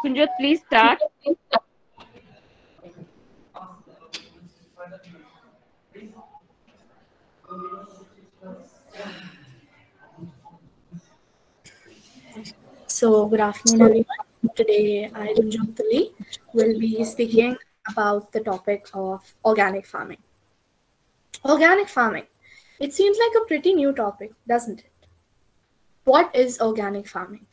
Kunjot, please start. So, good afternoon, everyone. Today, I, Runjot, will be speaking about the topic of organic farming. Organic farming. It seems like a pretty new topic, doesn't it? What is organic farming?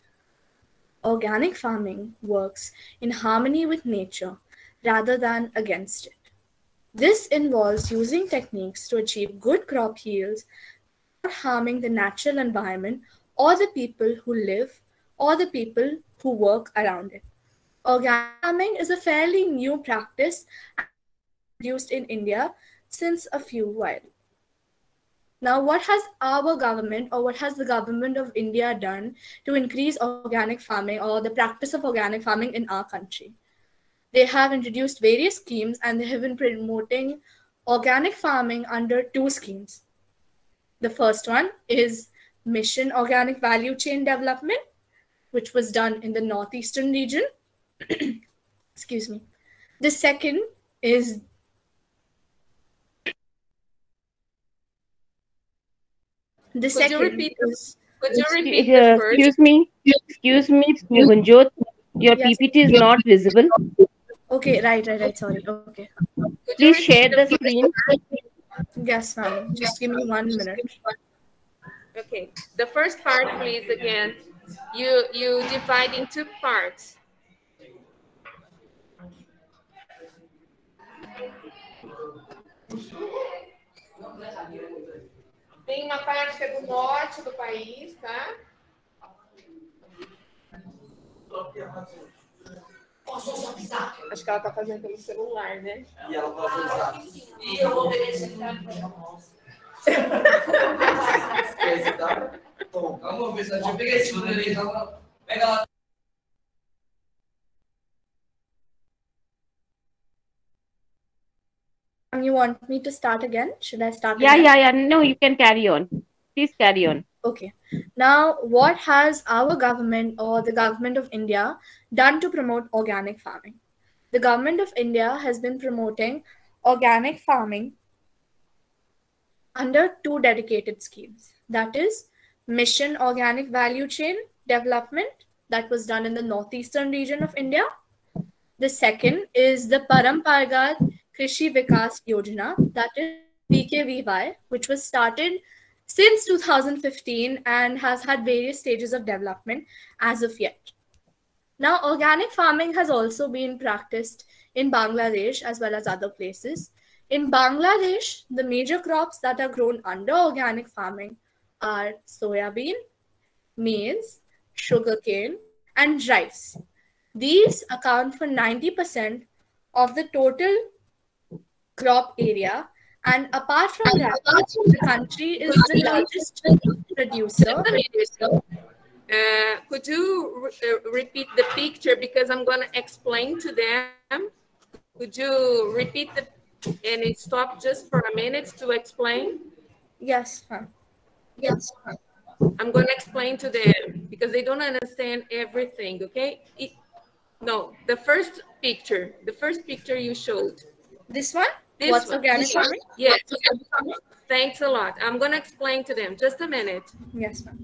Organic farming works in harmony with nature rather than against it. This involves using techniques to achieve good crop yields without harming the natural environment or the people who live or the people who work around it. Organic farming is a fairly new practice introduced in India since a few while. Now, what has our government or what has the government of India done to increase organic farming or the practice of organic farming in our country? They have introduced various schemes and they have been promoting organic farming under two schemes. The first one is Mission Organic Value Chain Development, which was done in the northeastern region. Excuse me. The second is Could you repeat the first? Excuse me, Kunjot. Your Yes. PPT is not visible. Okay, right. Sorry. Okay. Please share the screen. Yes, ma'am. Just give me 1 minute. Okay. The first part, please, again. You divide in two parts. Tem uma parte que é do norte do país, tá? Acho que ela tá fazendo pelo celular, né? E ela pode usar. E eu vou ver esse Esse tá? Tom. Vamos ver se eu peguei esse ali. Pega lá. You want me to start again? Should I start Yeah. again? No, you can carry on. Please carry on. Okay. Now, what has our government or the government of India done to promote organic farming? The government of India has been promoting organic farming under two dedicated schemes. That is Mission Organic Value Chain Development, that was done in the northeastern region of India. The second is the Paramparagat Krishi Vikas Yojana, that is PKVY, which was started since 2015 and has had various stages of development as of yet. Now, organic farming has also been practiced in Bangladesh as well as other places. In Bangladesh, the major crops that are grown under organic farming are soybean, maize, sugarcane, and rice. These account for 90% of the total crop area, and apart from that, the country is the largest producer. Could you repeat the picture because I'm going to explain to them? Could you repeat and stop just for a minute to explain? Yes, ma'am. Yes. I'm going to explain to them because they don't understand everything, okay? No, the first picture you showed. This one? What's organic farming? Yes. Thanks a lot. I'm going to explain to them. Just a minute. Yes, ma'am.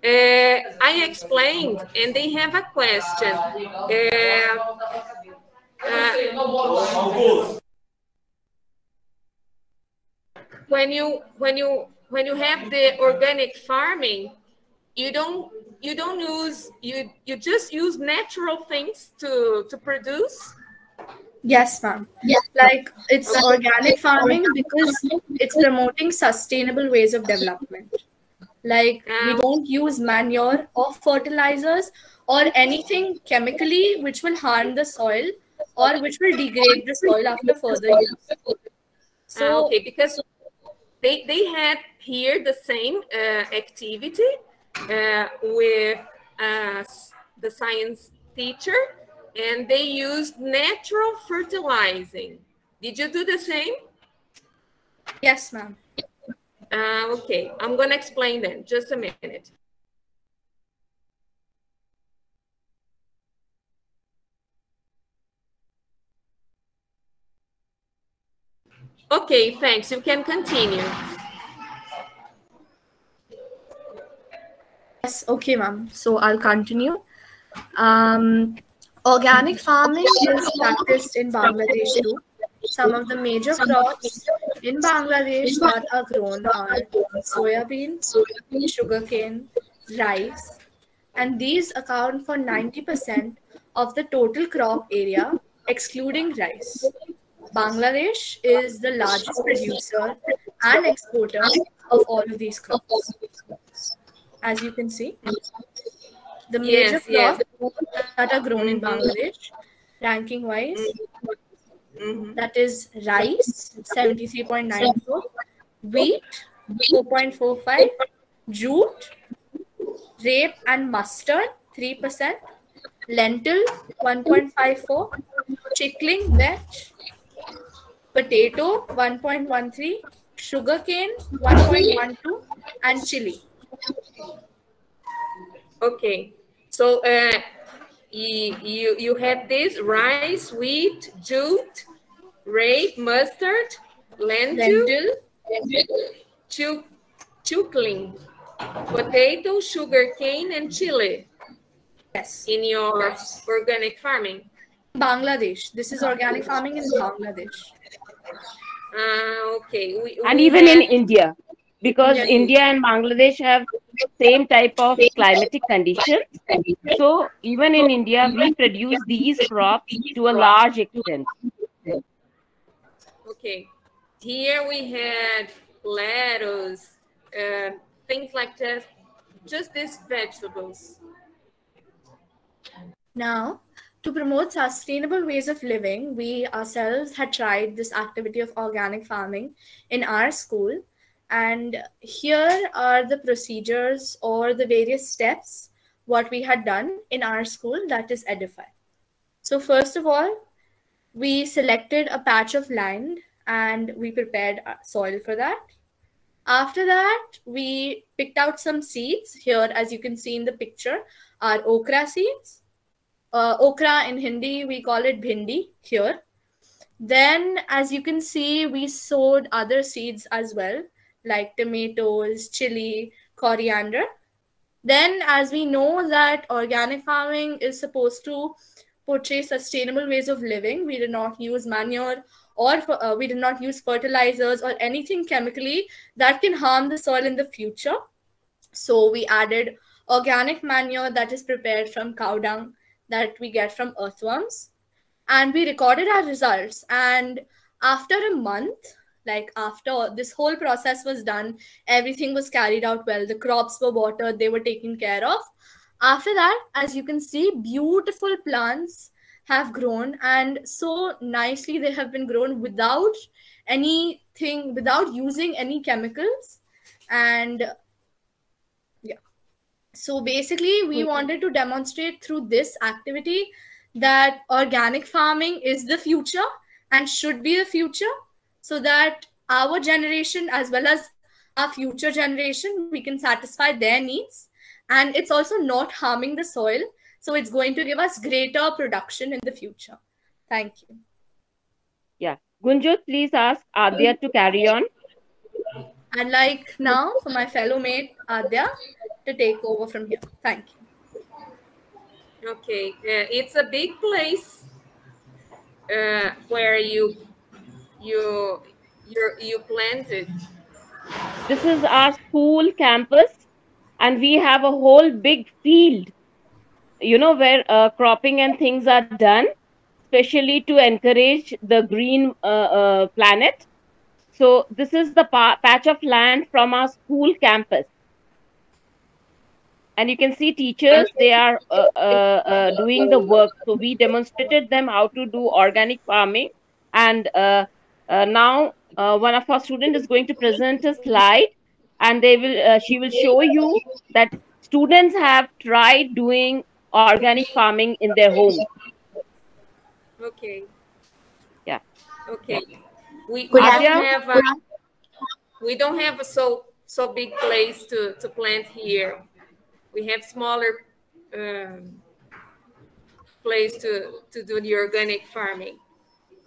I explained, and they have a question. When you have the organic farming, you don't use you just use natural things to produce. Yes, ma'am. Like it's organic farming because it's promoting sustainable ways of development. Like we don't use manure or fertilizers or anything chemically which will harm the soil or which will degrade the soil after further use. So okay, because they had here the same activity with the science teacher, and they used natural fertilizing. Did you do the same? yes, ma'am. Okay, I'm gonna explain then, just a minute. Okay, thanks, you can continue. Yes, okay, ma'am. So I'll continue. Organic farming is practiced in Bangladesh too. Some of the major crops in Bangladesh that are grown are soybean, sugarcane, rice, and these account for 90% of the total crop area, excluding rice. Bangladesh is the largest producer and exporter of all of these crops. As you can see, the major crops that are grown in Bangladesh, ranking wise, that is rice, 73.94, wheat, 4.45, jute, rape and mustard, 3%, lentil, 1.54, chickling, vetch, potato, 1.13, sugarcane, 1.12, and chili. Okay, so you have this rice, wheat, jute, rape, mustard, lentil, chickling, potato, sugarcane, and chili. Yes. In your organic farming. Bangladesh. This is organic farming in Bangladesh. Okay. And even in India, because India and Bangladesh have same type of climatic conditions. So even in India, we produce these crops to a large extent. Okay. Here we had lettuce, things like that, just these vegetables. Now, to promote sustainable ways of living, we ourselves had tried this activity of organic farming in our school. And here are the procedures or the various steps what we had done in our school, that is Edify. So first of all, we selected a patch of land and we prepared soil for that. After that, we picked out some seeds. Here, as you can see in the picture, are okra seeds. Okra in Hindi, we call it bhindi here. Then, as you can see, we sowed other seeds as well, like tomatoes, chili, coriander. Then, as we know that organic farming is supposed to portray sustainable ways of living, we did not use manure or we did not use fertilizers or anything chemically that can harm the soil in the future. So we added organic manure that is prepared from cow dung that we get from earthworms. And we recorded our results. And after a month, like after this whole process was done, everything was carried out well. The crops were watered, they were taken care of. After that, as you can see, beautiful plants have grown, and so nicely they have been grown without anything, without using any chemicals. And yeah, so basically we wanted to demonstrate through this activity that organic farming is the future and should be the future, so that our generation as well as our future generation, we can satisfy their needs. And it's also not harming the soil. So it's going to give us greater production in the future. Thank you. Yeah. Gunjot, please ask Adya to carry on. And like now, for my fellow mate, Adya, to take over from here. Thank you. Okay, it's a big place where you planted. This is our school campus, and we have a whole big field, where cropping and things are done, especially to encourage the green planet. So this is the patch of land from our school campus. And you can see teachers, they are doing the work. So we demonstrated them how to do organic farming. And now one of our students is going to present a slide, and she will show you that students have tried doing organic farming in their homes. Okay. Yeah. Okay. We don't have a so big place to plant here. We have smaller place to do the organic farming.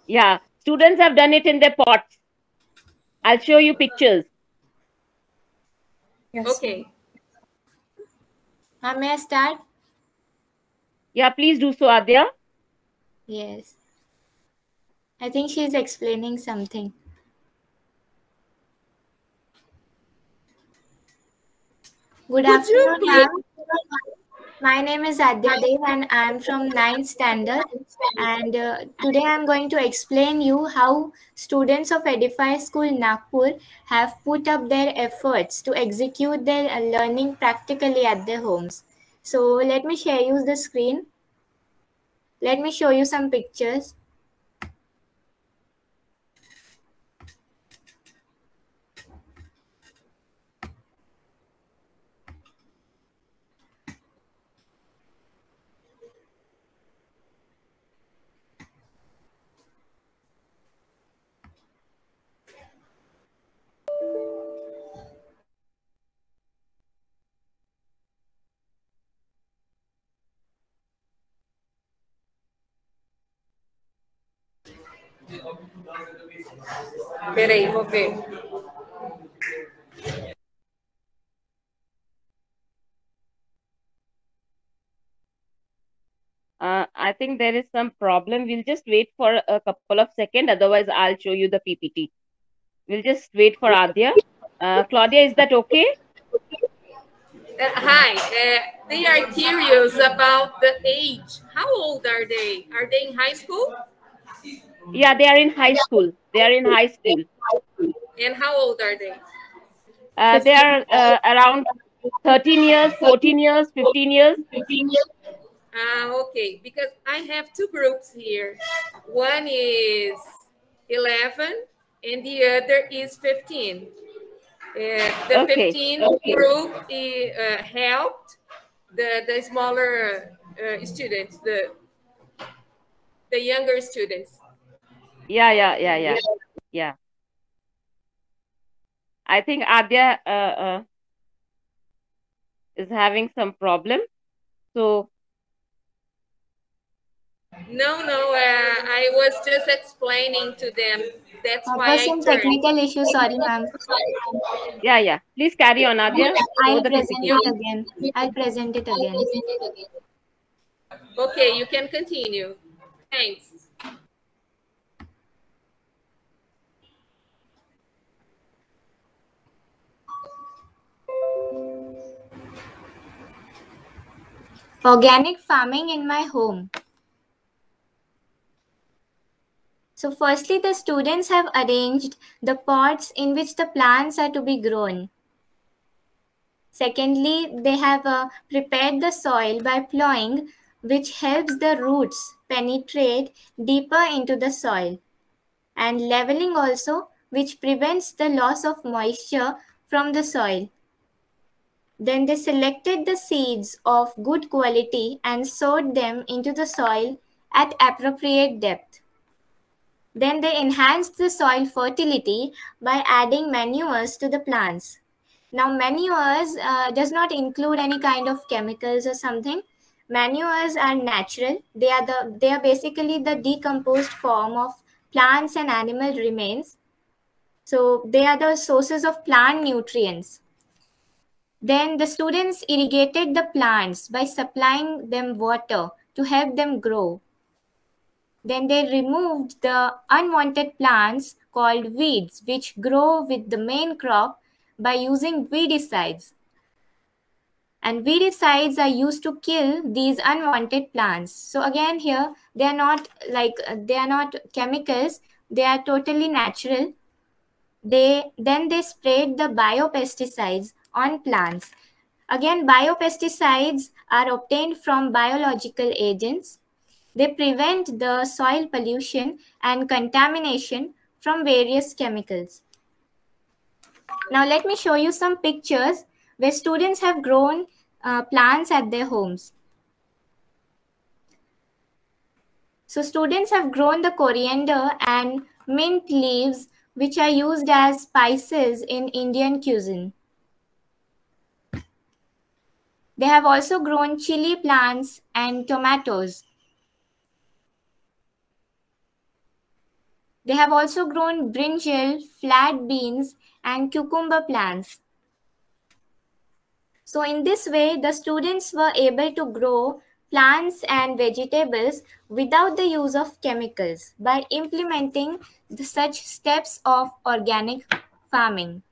Yeah, students have done it in their pots. I'll show you pictures. Yes. Okay. May I start? Yeah, please do so, Adya. Yes. I think she's explaining something. Good afternoon, ma'am. My name is Adya Dev and I'm from 9th standard. And today I'm going to explain you how students of Edify School Nagpur have put up their efforts to execute their learning practically at their homes. So let me share you the screen. Let me show you some pictures. Peraí, vou ver. I think there is some problem. We'll just wait for a couple of seconds. Otherwise, I'll show you the PPT. We'll just wait for Adya. Claudia, is that okay? Hi. They are curious about the age. How old are they? Are they in high school? Yeah, they are in high school. They are in high school. And how old are they? They are around 13 years, 14 years, 15 years. Okay, because I have two groups here. One is 11 and the other is 15. The Okay. 15 group helped the smaller students, the younger students. Yeah. I think Adya is having some problem. So no, I was just explaining to them. That's why some technical issue. Sorry, ma'am. Yeah. Please carry on, Adya. I'll present it again. Okay, you can continue. Thanks. Organic farming in my home. So firstly, the students have arranged the pots in which the plants are to be grown. Secondly, they have prepared the soil by plowing, which helps the roots penetrate deeper into the soil, and leveling also, which prevents the loss of moisture from the soil. Then they selected the seeds of good quality and sowed them into the soil at appropriate depth. Then they enhanced the soil fertility by adding manures to the plants. Now, manures does not include any kind of chemicals or something. Manures are natural. They are basically the decomposed form of plants and animal remains. So they are the sources of plant nutrients. Then the students irrigated the plants by supplying them water to help them grow. Then they removed the unwanted plants called weeds, which grow with the main crop, by using weedicides. And weedicides are used to kill these unwanted plants. So again here, they are not chemicals, they are totally natural. Then they sprayed the biopesticides on plants. Again, biopesticides are obtained from biological agents. They prevent the soil pollution and contamination from various chemicals. Now let me show you some pictures where students have grown plants at their homes. So students have grown the coriander and mint leaves, which are used as spices in Indian cuisine. They have also grown chili plants and tomatoes. They have also grown brinjal, flat beans, and cucumber plants. So in this way, the students were able to grow plants and vegetables without the use of chemicals by implementing such steps of organic farming.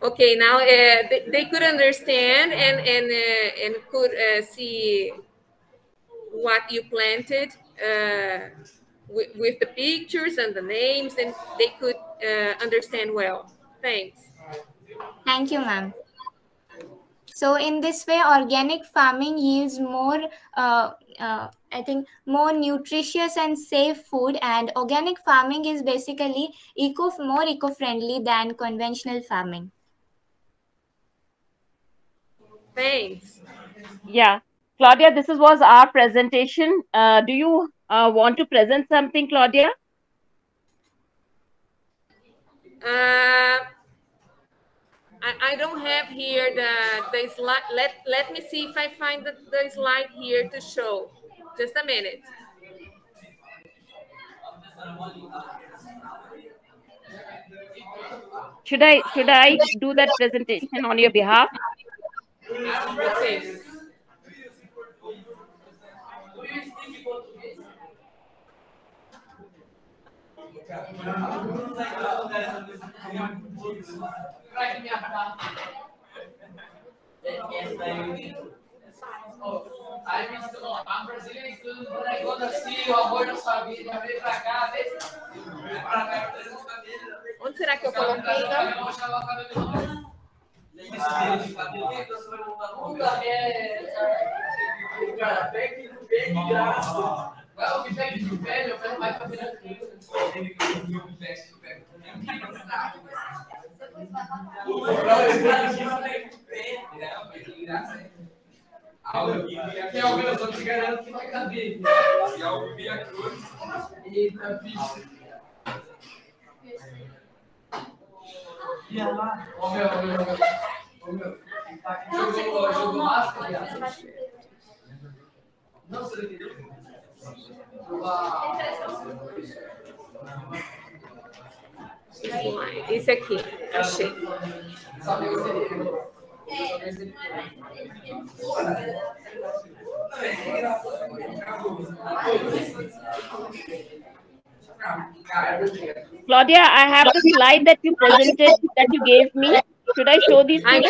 Okay, now they could understand and could see what you planted with the pictures and the names, and they could understand well. Thanks. Thank you, ma'am. So in this way, organic farming yields more, I think, more nutritious and safe food. And organic farming is basically more eco-friendly than conventional farming. Thanks. Yeah. Claudia, this was our presentation. Do you want to present something, Claudia? I don't have here the slide. Let me see if I find the slide here to show. Just a minute. Should I do that presentation on your behalf? Okay. Aí me ensinou, a Brasília estuda um negócio assim, o amor da sua vida, vem pra cá, vem pra cá. Onde será que eu coloquei, então? Cara, pega no pé de graça. Vai o que pega no pé, meu pé não vai fazer aquilo. Aqui é o meu, só te garanto que vai caber. E ao Via Cruz. Eita, bicho. E lá? Ó, meu. Jogou máscara? Não, você não entendeu? Esse aqui, achei. Sabe o Claudia, I have the slide that you presented, that you gave me. Should I show these to you?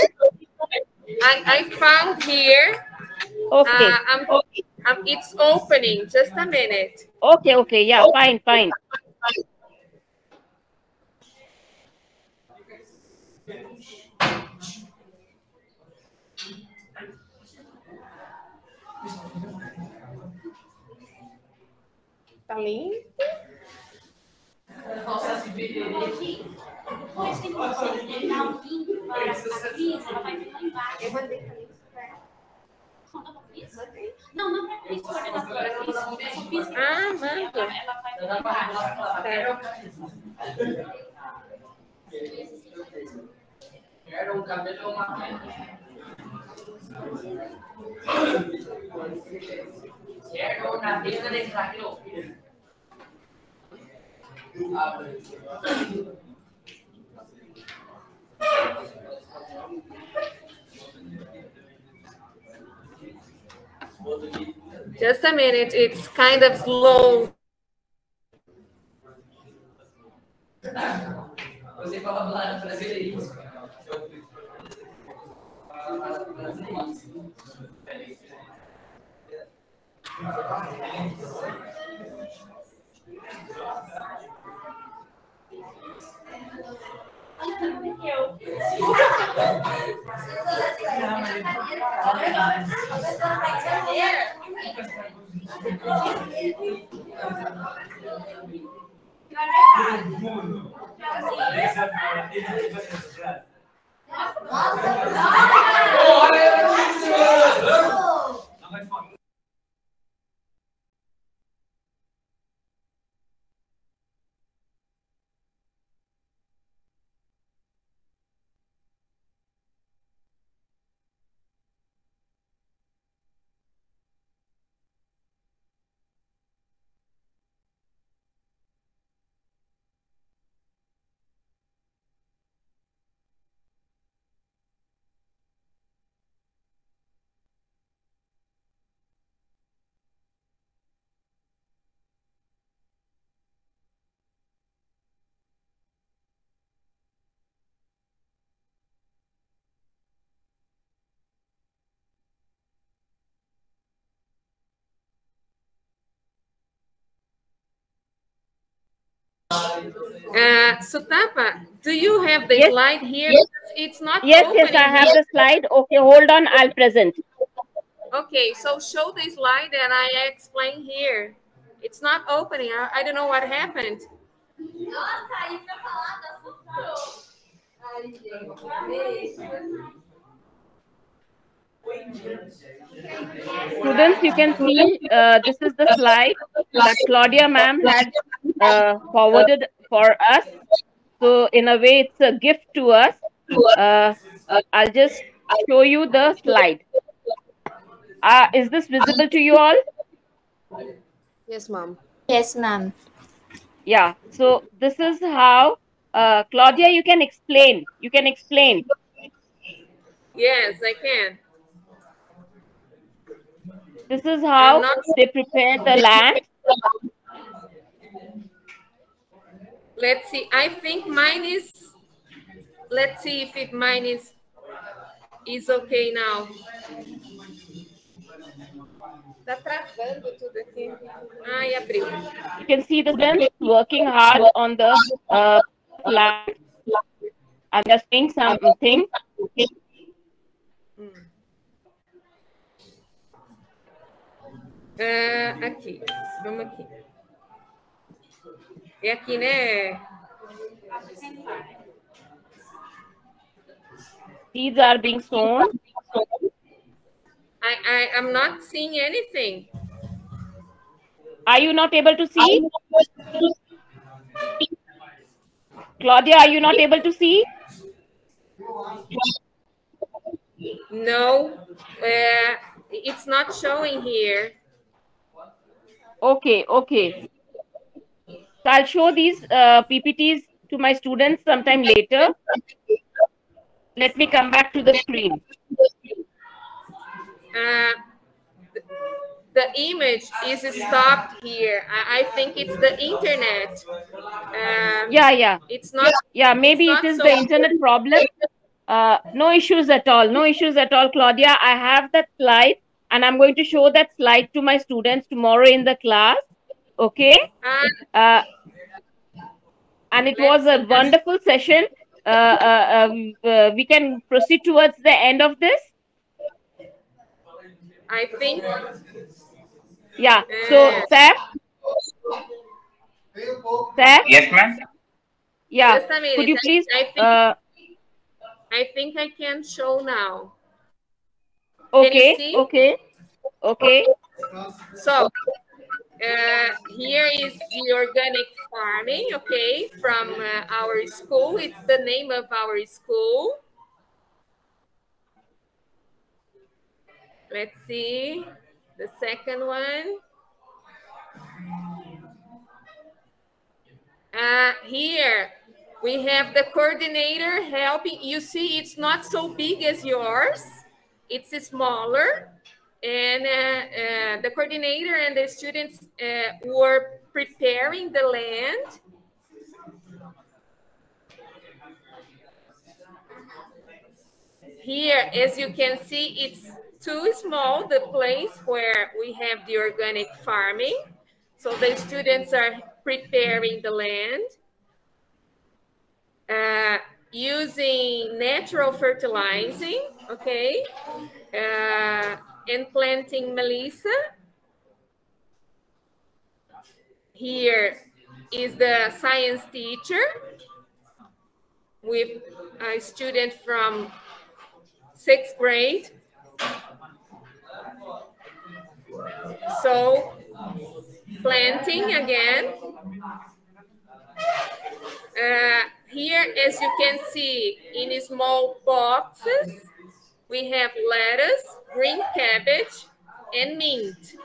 I found here. Okay. It's opening. Just a minute. Okay. Yeah, fine. Tá lindo? Depois tem que você dar um link para a Cris, ela vai vir lá embaixo. Eu vou deixar isso para não para a Cris, coordenadora Cris, educação física. Ah, manda. Ela vai vir lá embaixo. Quero um cabelo ou uma Just a minute, it's kind of slow. Você fala brasileiro. Sutapa, do you have the Yes. slide here? Yes. It's not Yes, opening yes, I have here. the slide. Okay, hold on, I'll present. Okay, so show the slide and I explain here. It's not opening. I don't know what happened. Students, you can see this is the slide that Claudia ma'am had forwarded for us. So in a way, it's a gift to us. I'll just show you the slide. Is this visible to you all? Yes, ma'am. Yes, ma'am. Yeah. So this is how, Claudia, you can explain. You can explain. Yes, I can. This is how they prepare the land. Let's see. I think mine is. Let's see if mine is okay now. Tá travando tudo aqui. Ai, abriu. You can see the students working hard on the land, and they're saying something. Aqui, vamos aqui. É aqui, né? Seeds are being sown. I am not seeing anything. Are you not able to see? Claudia, are you not able to see? No, it's not showing here. Okay, okay. So I'll show these PPTs to my students sometime later. Let me come back to the screen. The image is stopped here. I think it's the internet. Yeah. It's not. Yeah, maybe it's it is not the so internet problem. No issues at all. No issues at all, Claudia. I have that slide, and I'm going to show that slide to my students tomorrow in the class. Okay? And it was a wonderful session. We can proceed towards the end of this. I think. Yeah. So, Saf? Yes, ma'am. Yeah. Just a minute. Could you please? I think I can show now. Okay. Can you see? Okay. Okay. So, here is the organic farming, okay, from our school. It's the name of our school. Let's see the second one. Here we have the coordinator helping. You see, it's not so big as yours. It's smaller. And the coordinator and the students were preparing the land. Here, as you can see, it's too small, the place where we have the organic farming. So the students are preparing the land. Using natural fertilizing, okay, and planting Melissa. Here is the science teacher with a student from 6th grade. So planting again. Here, as you can see, in small boxes, we have lettuce, green cabbage, and mint.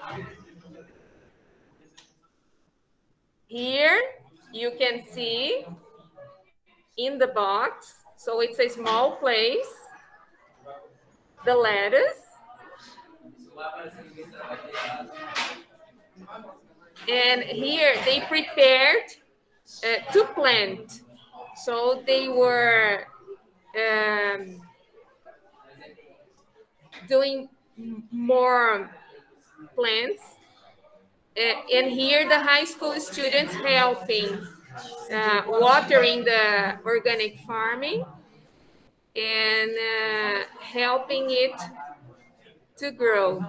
Here, you can see in the box, so it's a small place, the lettuce. And here, they prepared to plant. So they were doing more plants. And here the high school students helping, watering the organic farming and helping it to grow.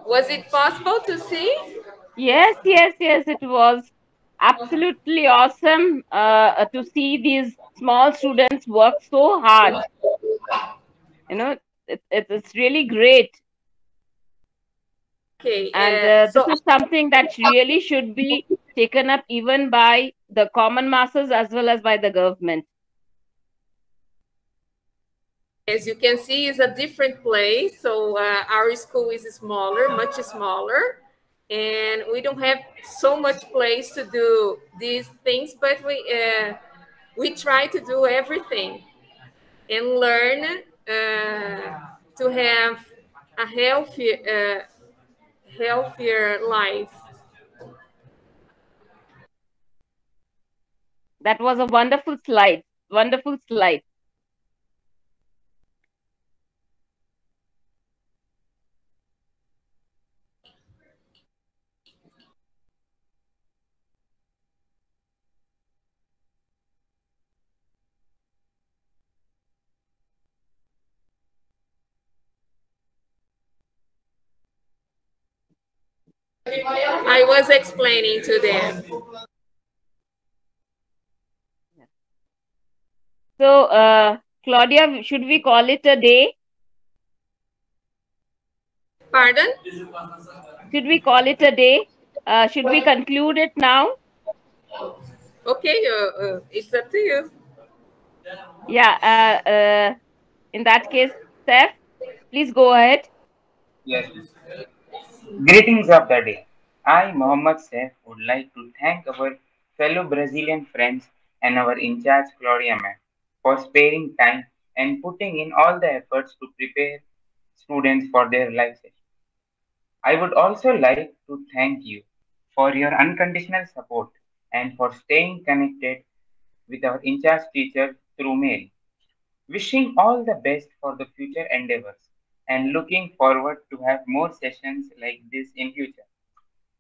Was it possible to see? Yes, yes, yes. It was absolutely awesome to see these small students work so hard. You know, it's really great. Okay. And this is something that really should be taken up even by the common masses as well as by the government. As you can see, it's a different place. So our school is smaller, much smaller. And we don't have so much place to do these things, but we try to do everything and learn to have a healthier life. That was a wonderful slide. Wonderful slide. I was explaining to them. So, Claudia, should we call it a day? Pardon? Should we call it a day? Should we conclude it now? Okay, it's up to you. Yeah, in that case, Seth, please go ahead. Yes. Greetings of the day. I, Mohammad Saif, would like to thank our fellow Brazilian friends and our in charge Claudia ma'am for sparing time and putting in all the efforts to prepare students for their life session. I would also like to thank you for your unconditional support and for staying connected with our in charge teacher through mail. Wishing all the best for the future endeavors and looking forward to have more sessions like this in future.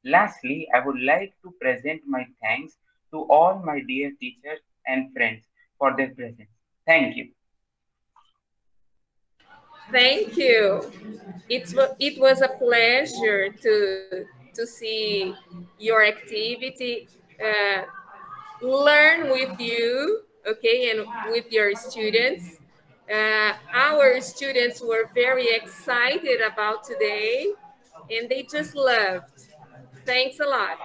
Lastly, I would like to present my thanks to all my dear teachers and friends for their presence. Thank you. Thank you. It was a pleasure to see your activity, learn with you, okay, and with your students. Our students were very excited about today, and they just loved. Thanks a lot.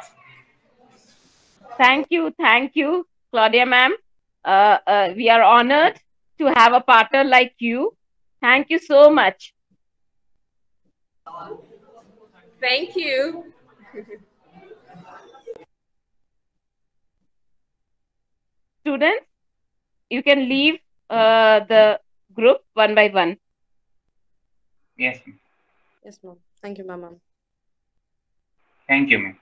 Thank you, Claudia ma'am. We are honored to have a partner like you. Thank you so much. Thank you. Students, you can leave the group one by one. Yes, ma'am. Yes, ma'am. Thank you, ma'am. Thank you, ma'am.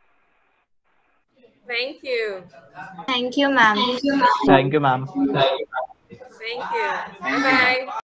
Thank you. Thank you, ma'am. Thank you, ma'am. Thank you. Bye-bye.